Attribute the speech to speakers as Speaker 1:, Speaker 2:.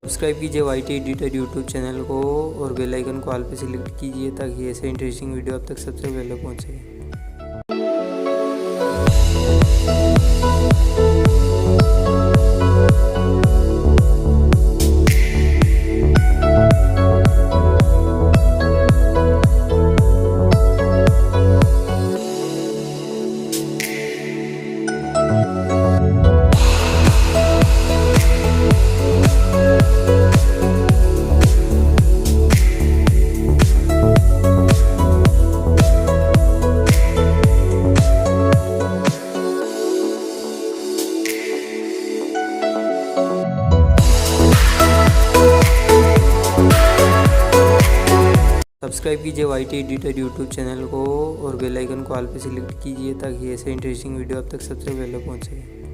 Speaker 1: Subscribe कीजिए YT editor YouTube channel को और बेल आइकन को ऑल पे सिलेक्ट कीजिए ताकि ऐसे इंटरेस्टिंग वीडियो आप तक सबसे पहले पहुंचे। सब्सक्राइब कीजिए वाईटी एडिटर यूट्यूब चैनल को और बेल आइकन को ऑल पे सिलेक्ट कीजिए ताकि ऐसे इंटरेस्टिंग वीडियो आप तक सबसे पहले पहुंचे।